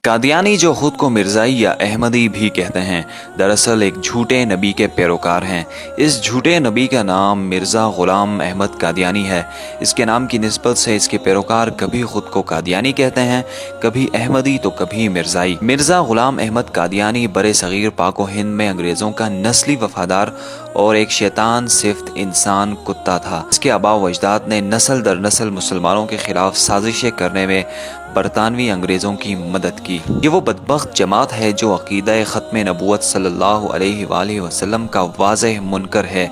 कादियानी, जो खुद को मिर्ज़ाई या अहमदी भी कहते हैं, दरअसल एक झूठे नबी के पैरोकार हैं। इस झूठे नबी का नाम मिर्ज़ा ग़ुलाम अहमद कादियानी है। इसके नाम की निस्बत से इसके पैरोकार कभी खुद को कादियानी कहते हैं, कभी अहमदी तो कभी मिर्ज़ाई। मिर्ज़ा ग़ुलाम अहमद कादियानी बरे सग़ीर पाक व हिंद में अंग्रेज़ों का नस्ली वफ़ादार और एक शैतान सिफ्त इंसान कुत्ता था। इसके आबा व अजदाद ने नस्ल दर नस्ल मुसलमानों के ख़िलाफ़ साजिशें करने में बरतानवी अंग्रेज़ों की मदद की। ये वो बदबख्त जमात है जो अक़ीदा ख़त्म नबूवत सल्लल्लाहु अलैहि वसल्लम का वाज़ेह मुनकर है।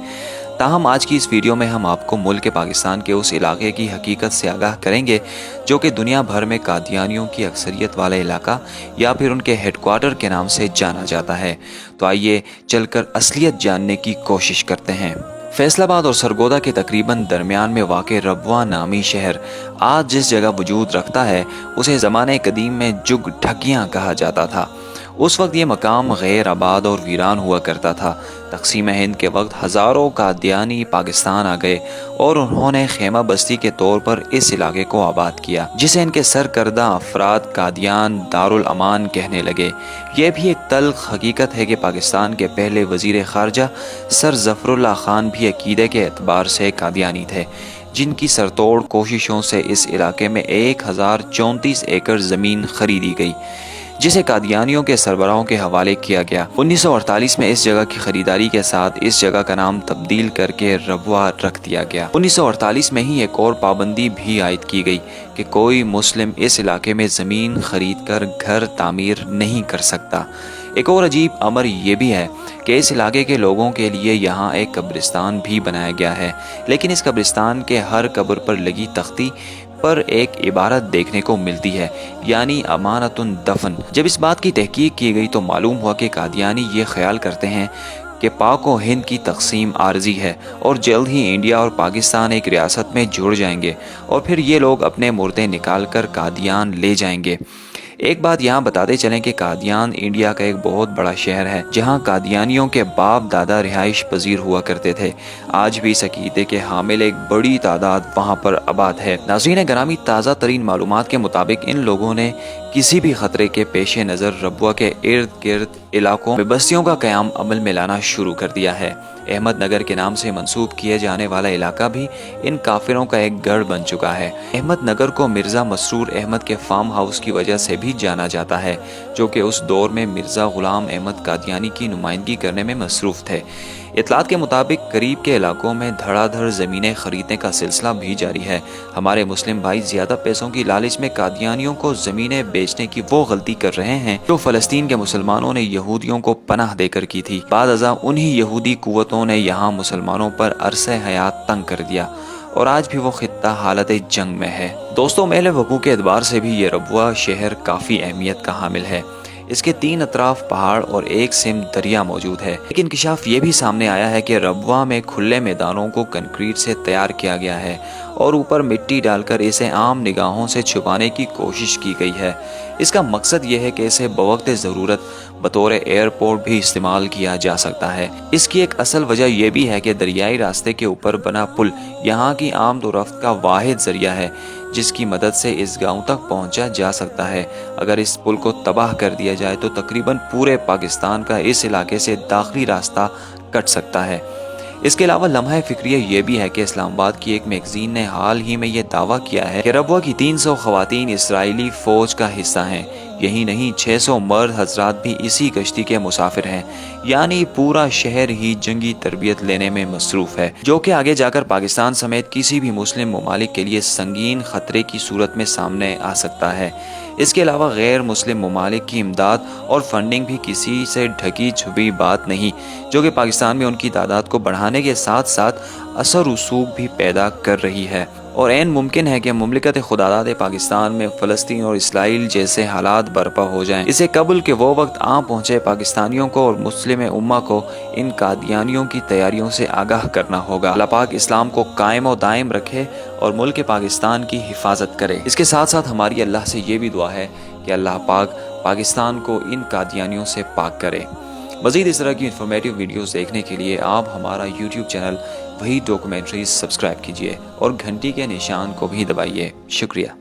ताहम आज की इस वीडियो में हम आपको मुल्क पाकिस्तान के उस इलाके की हकीकत से आगाह करेंगे जो कि दुनिया भर में कादियानियों की अक्सरियत वाला इलाका या फिर उनके हेडक्वार्टर के नाम से जाना जाता है। तो आइए चलकर असलियत जानने की कोशिश करते हैं। फैसलाबाद और सरगोदा के तकरीबन दरमियान में वाक़े रबवा नामी शहर आज जिस जगह वजूद रखता है उसे ज़माने कदीम में जुग ढकियाँ कहा जाता था। उस वक्त ये मकाम गैर आबाद और वीरान हुआ करता था। तक़सीम हिंद के वक्त हज़ारों कादियानी पाकिस्तान आ गए और उन्होंने खेमा बस्ती के तौर पर इस इलाके को आबाद किया, जिसे इनके सरकर्दा अफराद कादियान दारुल अमान कहने लगे। ये भी एक तल्ख़ हकीकत है कि पाकिस्तान के पहले वज़ीर ख़ारजा सर ज़फ़रुल्लाह ख़ान भी अक़ीदे के एतबार से कादियानी थे, जिनकी सरतोड़ कोशिशों से इस इलाके में 1034 एकड़ ज़मीन खरीदी गई, जिसे कादियानियों के सरबराहों के हवाले किया गया। 1948 में इस जगह की खरीदारी के साथ इस जगह का नाम तब्दील करके रबवा रख दिया गया। 1948 में ही एक और पाबंदी भी आयद की गई कि कोई मुस्लिम इस इलाके में ज़मीन खरीद कर घर तामीर नहीं कर सकता। एक और अजीब अमर ये भी है कि इस इलाके के लोगों के लिए यहाँ एक कब्रिस्तान भी बनाया गया है, लेकिन इस कब्रिस्तान के हर कब्र पर लगी तख्ती पर एक इबारत देखने को मिलती है, यानी अमानतुन दफन। जब इस बात की तहकीक की गई तो मालूम हुआ कि कादियानी ये ख्याल करते हैं कि पाक व हिंद की तकसीम आर्जी है और जल्द ही इंडिया और पाकिस्तान एक रियासत में जुड़ जाएंगे और फिर ये लोग अपने मुर्दे निकाल कर कादियान ले जाएंगे। एक बात यहाँ बताते चलें कि कादियान इंडिया का एक बहुत बड़ा शहर है जहाँ कादियानियों के बाप दादा रिहाइश पजीर हुआ करते थे। आज भी इस अक़ीदे के हामिल एक बड़ी तादाद वहाँ पर आबाद है। नाज़रीन ग्रामी, ताज़ा तरीन मालूमात के मुताबिक इन लोगों ने किसी भी खतरे के पेश नज़र रबवा के इर्द गिर्द इलाकों में बस्तियों का क़याम अमल में लाना शुरू कर दिया है। अहमद नगर के नाम से मंसूब किए जाने वाला इलाका भी इन काफिरों का एक गढ़ बन चुका है। अहमद नगर को मिर्ज़ा मसरूर अहमद के फार्म हाउस की वजह से भी जाना जाता है, जो कि उस दौर में मिर्ज़ा ग़ुलाम अहमद कादियानी की नुमाइंदगी करने में मसरूफ़ थे। इतलात के मुताबिक करीब के इलाकों में धड़ाधड़ ज़मीनें खरीदने का सिलसिला भी जारी है। हमारे मुस्लिम भाई ज़्यादा पैसों की लालच में कादियानियों को ज़मीनें बेचने की वो गलती कर रहे हैं जो फ़लस्तीन के मुसलमानों ने यहूदियों को पनाह देकर की थी। बाद अज़ा उन्हीं यहूदी कुव्वतों ने यहाँ मुसलमानों पर अरसे हयात तंग कर दिया और आज भी वो खित्ता हालत जंग में है। दोस्तों, मेल वक़ूअ के एतबार से भी ये रबवा शहर काफ़ी अहमियत का हामिल है। इसके 3 अतराफ पहाड़ और एक सिम दरिया मौजूद है। एक इंकशाफ ये भी सामने आया है कि रबवा में खुले मैदानों को कंक्रीट से तैयार किया गया है और ऊपर मिट्टी डालकर इसे आम निगाहों से छुपाने की कोशिश की गई है। इसका मकसद ये है कि इसे बवक्त ज़रूरत बतौर एयरपोर्ट भी इस्तेमाल किया जा सकता है। इसकी एक असल वजह यह भी है कि दरियाई रास्ते के ऊपर बना पुल यहाँ की आमद व रफ्त का वाहिद ज़रिया है जिसकी मदद से इस गांव तक पहुंचा जा सकता है। अगर इस पुल को तबाह कर दिया जाए तो तकरीबन पूरे पाकिस्तान का इस इलाके से दाखिली रास्ता कट सकता है। इसके अलावा लम्हा फिक्रिया ये भी है कि इस्लामाबाद की एक मैगजीन ने हाल ही में ये दावा किया है कि रबवा की 300 ख़वातीन इसराइली फ़ौज का हिस्सा हैं। यही नहीं, 600 मर्द हजरात भी इसी कश्ती के मुसाफिर हैं, यानी पूरा शहर ही जंगी तरबियत लेने में मसरूफ़ है, जो कि आगे जाकर पाकिस्तान समेत किसी भी मुस्लिम ममालिक के लिए संगीन ख़तरे की सूरत में सामने आ सकता है। इसके अलावा गैर मुस्लिम ममालिक की इमदाद और फंडिंग भी किसी से ढकी छुपी बात नहीं, जो कि पाकिस्तान में उनकी तादाद को बढ़ाने के साथ साथ असर रसूख भी पैदा कर रही है। और ऐन मुमकिन है कि मुमलिकत खुदादाद पाकिस्तान में फ़लस्तीन और इसराइल जैसे हालात बर्पा हो जाएं। इसे कबल के वो वक्त आ पहुँचे पाकिस्तानियों को और मुस्लिम उम्मा को इन कादियानियों की तैयारियों से आगाह करना होगा। अल्लाह पाक इस्लाम को कायम और दायम रखे और मुल्क पाकिस्तान की हिफाजत करे। इसके साथ साथ हमारी अल्लाह से ये भी दुआ है कि अल्लाह पाक पाकिस्तान को इन कादियानियों से पाक करे। मज़ीद इस तरह की इन्फॉर्मेटिव वीडियोस देखने के लिए आप हमारा यूट्यूब चैनल वही डॉक्यूमेंट्रीज सब्सक्राइब कीजिए और घंटी के निशान को भी दबाइए। शुक्रिया।